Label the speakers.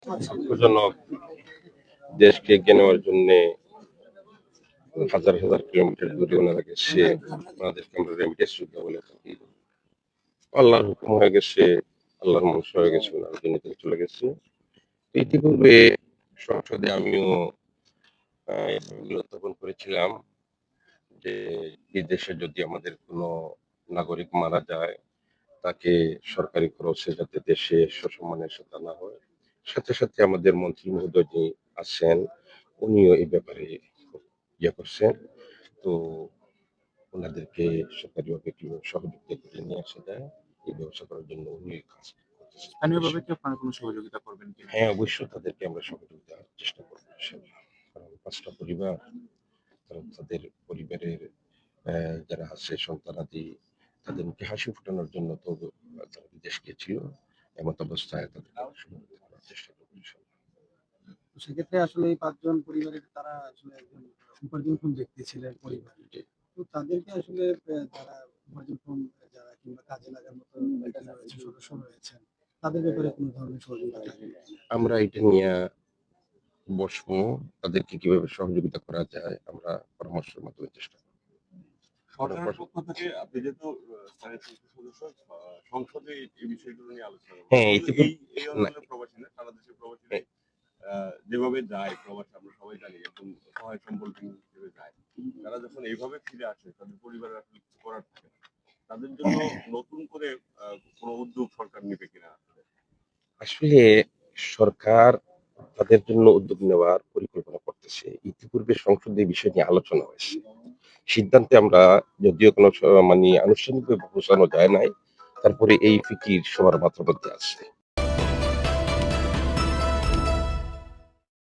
Speaker 1: দুঃখজনক, দেশকে এগিয়ে নেওয়ার জন্য হাজার হাজার কিলোমিটার দূরে ওনারা গেছে। ওনাদেরকে আমরা রেমিটেন্স যোদ্ধা বলে থাকি। আল্লাহর হুকুম হয়ে গেছে, আল্লাহর মনসা হয়ে গেছে, ওনারা দুনিয়া থেকে চলে গেছে। ইতিপূর্বে সংসদে আমিও উত্থাপন করেছিলাম যে বিদেশে যদি আমাদের কোনো নাগরিক মারা যায়, তাকে সরকারি খরচে যাতে দেশে সসম্মানের সাথে আনা হয়। সাথে সাথে আমাদের মন্ত্রী মহোদয় যিনি আছেন, উনিও এই ব্যাপারে খুব ইয়ে করছেন। তো ওনাদেরকে সরকারিভাবে কিভাবে সহযোগিতা করে নিয়ে আসা যায়, এই ব্যবস্থা করার জন্য উনি কাজ করতেছেন।
Speaker 2: স্থানীয়ভাবে কি আপনারা কোনো সহযোগিতা করবেন কিনা?
Speaker 1: হ্যাঁ, অবশ্যই তাদেরকে আমরা সহযোগিতার চেষ্টা করবো ইনশাআল্লাহ। কারণ ৫টা পরিবার, কারণ তাদের পরিবারের যারা আছে সন্তানাদি, তাদের মুখে হাসি ফোটানোর জন্য তো তারা বিদেশ গিয়েছিল। এমত অবস্থায় তাদেরকে আমরা সহযোগিতা করার চেষ্টা করবো ইনশাআল্লাহ।
Speaker 3: তো সেক্ষেত্রে আসলে এই ৫ জন পরিবারের তারা আসলে একজন উপার্জনক্ষম ব্যক্তি ছিলেন
Speaker 1: জি,
Speaker 3: পরিবারে।
Speaker 1: জি।
Speaker 3: তো তাদেরকে আসলে যারা উপার্জনক্ষম যারা কিংবা কাজে লাগার মতো ব্যক্তি রয়েছে, সদস্য রয়েছেন, তাদের ব্যাপারে কোনো ধরনের সহযোগিতা থাকবে?
Speaker 1: আমরা এটা নিয়ে বসবো, তাদেরকে কিভাবে সহযোগিতা করা যায় আমরা পরামর্শের মাধ্যমে চেষ্টা করব।
Speaker 4: সরকারের পক্ষ থেকে আপনি যেহেতু স্থানীয় সংসদ সদস্য, সংসদে এই বিষয়গুলো নিয়ে আলোচনা করবেন।
Speaker 1: হ্যাঁ,
Speaker 4: কিন্তু
Speaker 1: ইতিপূর্বে
Speaker 4: এই
Speaker 1: না,
Speaker 4: অঞ্চলের প্রবাসী না, সারা দেশের প্রবাসীরা যেভাবে যায় প্রবাসে, আমরা সবাই জানি একদম সহায় সম্বলহীন হিসেবে যায়। তারা যখন এইভাবে ফিরে আসে, তাদের পরিবারের আসলে কিছু করার থাকে না। তাদের জন্য নতুন করে কোনো উদ্যোগ সরকার নেবে কিনা?
Speaker 1: আসলে সরকার তাদের জন্য উদ্যোগ নেওয়ার পরিকল্পনা করতেছে। ইতিপূর্বে সংসদে এই বিষয় নিয়ে আলোচনা হয়েছে। সিদ্ধান্তে আমরা যদিও কোনো মানে আনুষ্ঠানিকভাবে পৌঁছানো যায় নাই, তারপরে এই ফিকির সবার মাথার মধ্যে আছে।